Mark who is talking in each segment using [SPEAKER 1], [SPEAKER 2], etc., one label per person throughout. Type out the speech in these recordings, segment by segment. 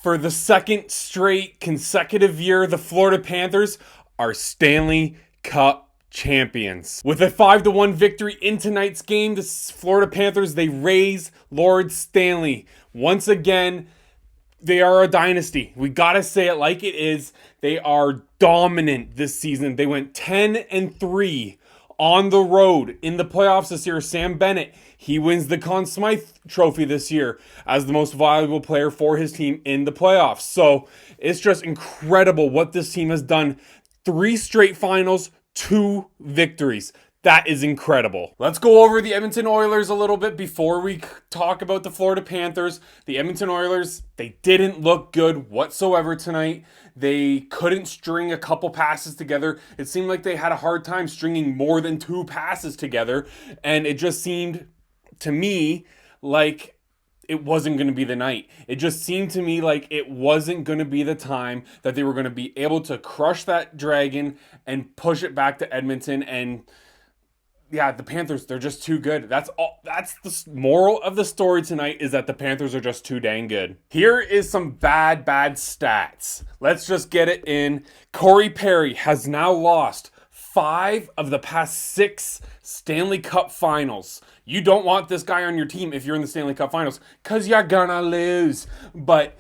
[SPEAKER 1] For the second straight consecutive year, the Florida Panthers are Stanley Cup champions. With a 5-1 victory in tonight's game, the Florida Panthers, they raise Lord Stanley. Once again, they are a dynasty. We gotta say it like it is. They are dominant this season. They went 10-3 on the road in the playoffs this year. Sam Bennett, he wins the Conn Smythe Trophy this year as the most valuable player for his team in the playoffs. So it's just incredible what this team has done. 3 straight finals, 2 victories. That is incredible. Let's go over the Edmonton Oilers a little bit before we talk about the Florida Panthers. The Edmonton Oilers, they didn't look good whatsoever tonight. They couldn't string a couple passes together. It seemed like they had a hard time stringing more than 2 passes together. And it just seemed to me like it wasn't going to be the night. It just seemed to me like it wasn't going to be the time that they were going to be able to crush that Dragon and push it back to Edmonton. And yeah, the Panthers, they're just too good. That's all. That's the moral of the story tonight, is that the Panthers are just too dang good. Here is some bad stats. Let's just get it in. Corey Perry has now lost 5 of the past 6 Stanley Cup finals. You don't want this guy on your team if you're in the Stanley Cup finals, because you're gonna lose. But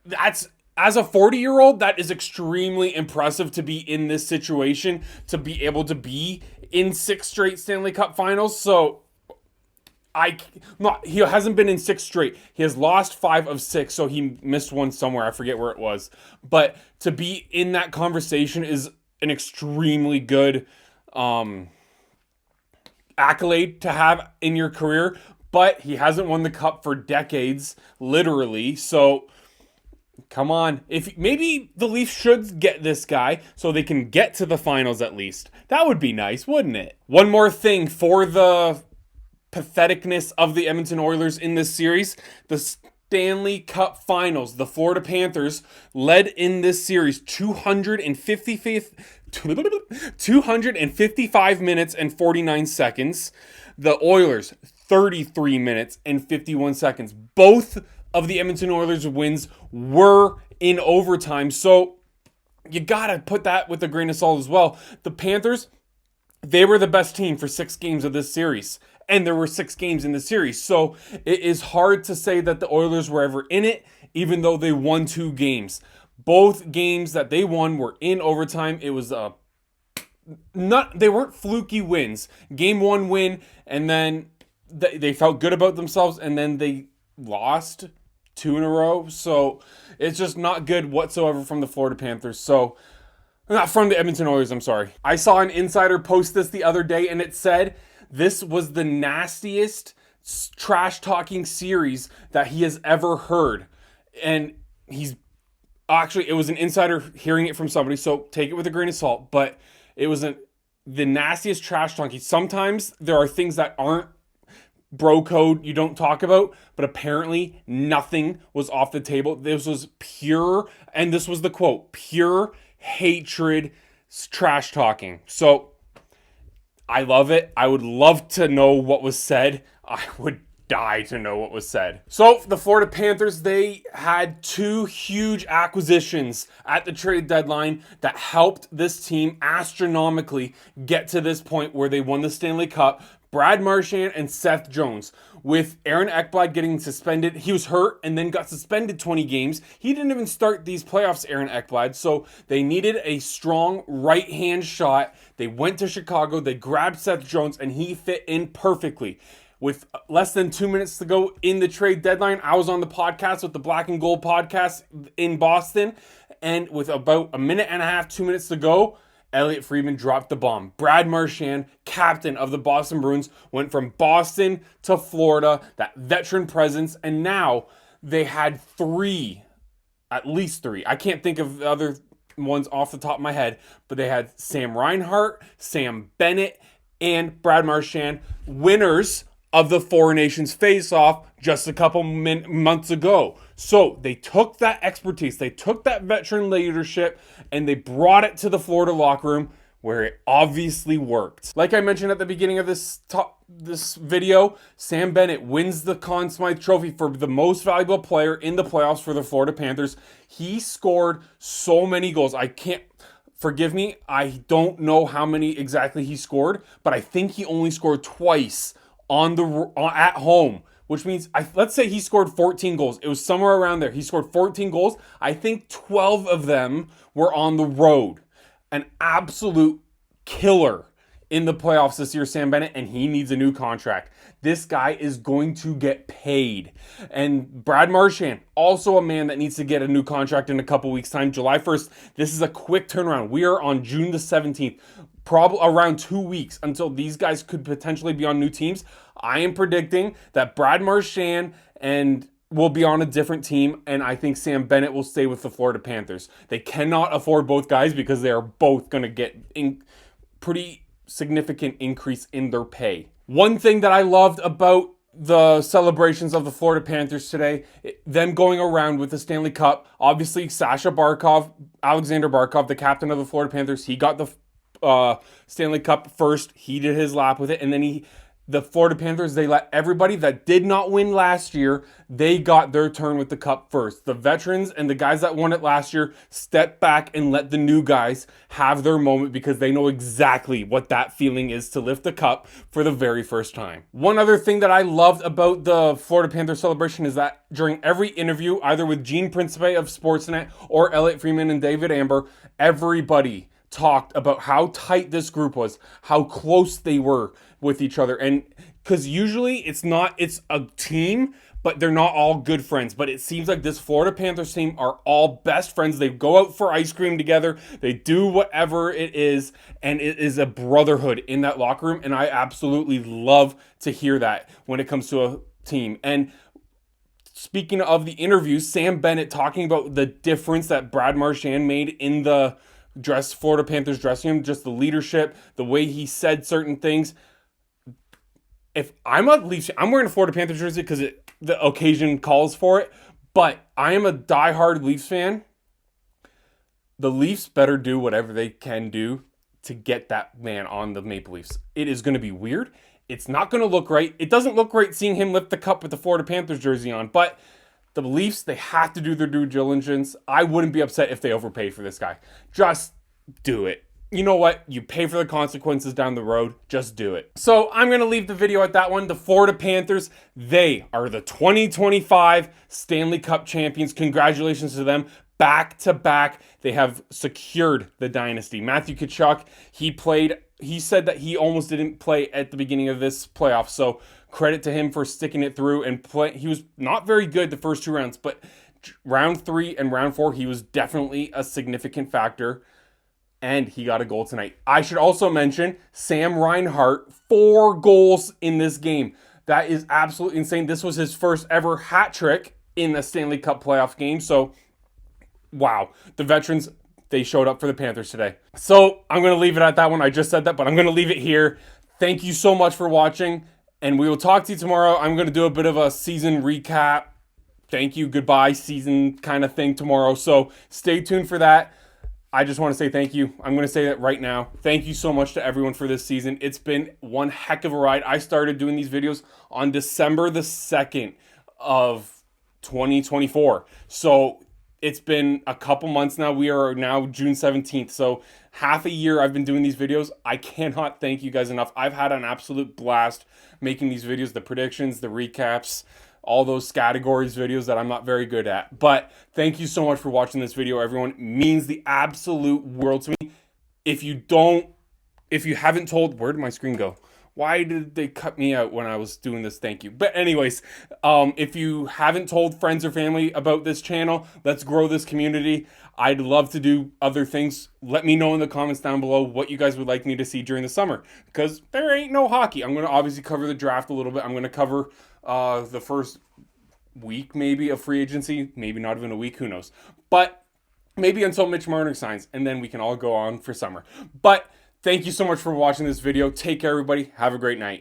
[SPEAKER 1] that's... As a 40-year-old, that is extremely impressive to be in this situation, to be able to be in 6 straight Stanley Cup finals. So he hasn't been in 6 straight. He has lost 5 of 6, so he missed one somewhere. I forget where it was. But to be in that conversation is an extremely good accolade to have in your career. But he hasn't won the cup for decades, literally. So come on. If maybe the Leafs should get this guy so they can get to the finals at least. That would be nice, wouldn't it? One more thing for the patheticness of the Edmonton Oilers in this series. The Stanley Cup Finals, the Florida Panthers led in this series 255 minutes and 49 seconds. The Oilers 33 minutes and 51 seconds. Both of the Edmonton Oilers wins were in overtime. So you gotta put that with a grain of salt as well. The Panthers, they were the best team for 6 games of this series. And there were 6 games in the series. So it is hard to say that the Oilers were ever in it, even though they won 2 games. Both games that they won were in overtime. It was they weren't fluky wins. Game 1 win, and then they felt good about themselves, and then they lost 2 in a row. So it's just not good whatsoever from the Florida Panthers. So, not from the Edmonton Oilers, I'm sorry. I saw an insider post this the other day, and it said this was the nastiest trash-talking series that he has ever heard. And it was an insider hearing it from somebody, so take it with a grain of salt. But it was the nastiest trash-talking. Sometimes there are things that aren't bro code you don't talk about, but apparently nothing was off the table. This was pure, and this was the quote, pure hatred, trash talking. So I love it. I would love to know what was said. I would die to know what was said. So the Florida Panthers, they had 2 huge acquisitions at the trade deadline that helped this team astronomically get to this point where they won the Stanley Cup. Brad Marchand and Seth Jones. With Aaron Ekblad getting suspended, he was hurt and then got suspended 20 games. He didn't even start these playoffs, Aaron Ekblad, so they needed a strong right-hand shot. They went to Chicago, they grabbed Seth Jones, and he fit in perfectly. With less than 2 minutes to go in the trade deadline, I was on the podcast with the Black and Gold podcast in Boston, and with about a minute and a half, 2 minutes to go, Elliot Friedman dropped the bomb. Brad Marchand, captain of the Boston Bruins, went from Boston to Florida, that veteran presence, and now they had at least three. I can't think of the other ones off the top of my head, but they had Sam Reinhart, Sam Bennett, and Brad Marchand, winners of the Four Nations face-off just a couple months ago. So they took that expertise, they took that veteran leadership, and they brought it to the Florida locker room where it obviously worked. Like I mentioned at the beginning of this video, Sam Bennett wins the Conn Smythe Trophy for the most valuable player in the playoffs for the Florida Panthers. He scored so many goals. Forgive me, I don't know how many exactly he scored, but I think he only scored twice at home, which means let's say he scored 14 goals. It was somewhere around there. He scored 14 goals. I think 12 of them were on the road. An absolute killer in the playoffs this year, Sam Bennett, and he needs a new contract. This guy is going to get paid. And Brad Marchand, also a man that needs to get a new contract in a couple weeks' time. July 1st, this is a quick turnaround. We are on June the 17th, probably around 2 weeks until these guys could potentially be on new teams. I am predicting that Brad Marchand will be on a different team, and I think Sam Bennett will stay with the Florida Panthers. They cannot afford both guys because they are both going to get pretty significant increase in their pay. One thing that I loved about the celebrations of the Florida Panthers today, them going around with the Stanley Cup, obviously Alexander Barkov, the captain of the Florida Panthers, he got the Stanley Cup first. He did his lap with it, and then the Florida Panthers, they let everybody that did not win last year, they got their turn with the cup first. The veterans and the guys that won it last year stepped back and let the new guys have their moment because they know exactly what that feeling is to lift the cup for the very first time. One other thing that I loved about the Florida Panthers celebration is that during every interview, either with Gene Principe of Sportsnet or Elliot Freeman and David Amber, everybody talked about how tight this group was, how close they were with each other. And because usually it's a team, but they're not all good friends. But it seems like this Florida Panthers team are all best friends. They go out for ice cream together. They do whatever it is. And it is a brotherhood in that locker room. And I absolutely love to hear that when it comes to a team. And speaking of the interviews, Sam Bennett talking about the difference that Brad Marchand made in the Florida Panthers dressing room, just the leadership, the way he said certain things. If I'm a Leafs, I'm wearing a Florida Panthers jersey because the occasion calls for it, but I am a diehard Leafs fan. The Leafs better do whatever they can do to get that man on the Maple Leafs. It is going to be weird. It's not going to look right. It doesn't look right seeing him lift the cup with the Florida Panthers jersey on, but the Leafs, they have to do their due diligence. I wouldn't be upset if they overpaid for this guy. Just do it. You know what? You pay for the consequences down the road. Just do it. So I'm going to leave the video at that one. The Florida Panthers, they are the 2025 Stanley Cup champions. Congratulations to them. Back to back, they have secured the dynasty. Matthew Tkachuk, he said that he almost didn't play at the beginning of this playoff. So credit to him for sticking it through and play. He was not very good the first 2 rounds, but round 3 and round 4, he was definitely a significant factor. And he got a goal tonight. I should also mention Sam Reinhart, 4 goals in this game. That is absolutely insane. This was his first ever hat trick in the Stanley Cup playoff game. So, wow. The veterans, they showed up for the Panthers today. So, I'm going to leave it at that one. I just said that, but I'm going to leave it here. Thank you so much for watching. And we will talk to you tomorrow. I'm going to do a bit of a season recap. Thank you, goodbye season kind of thing tomorrow. So, stay tuned for that. I just want to say thank you. I'm going to say that right now. Thank you so much to everyone for this season. It's been one heck of a ride. I started doing these videos on December the 2nd of 2024. So it's been a couple months now. We are now June 17th. So half a year I've been doing these videos. I cannot thank you guys enough. I've had an absolute blast making these videos, the predictions, the recaps, all those categories videos that I'm not very good at. But thank you so much for watching this video, everyone. It means the absolute world to me. If you haven't told, where did my screen go? Why did they cut me out when I was doing this? Thank you. But anyways, if you haven't told friends or family about this channel, let's grow this community. I'd love to do other things. Let me know in the comments down below what you guys would like me to see during the summer, because there ain't no hockey. I'm going to obviously cover the draft a little bit. I'm going to cover the first week maybe of free agency, maybe not even a week, who knows. But maybe until Mitch Marner signs, and then we can all go on for summer. But thank you so much for watching this video. Take care, everybody. Have a great night.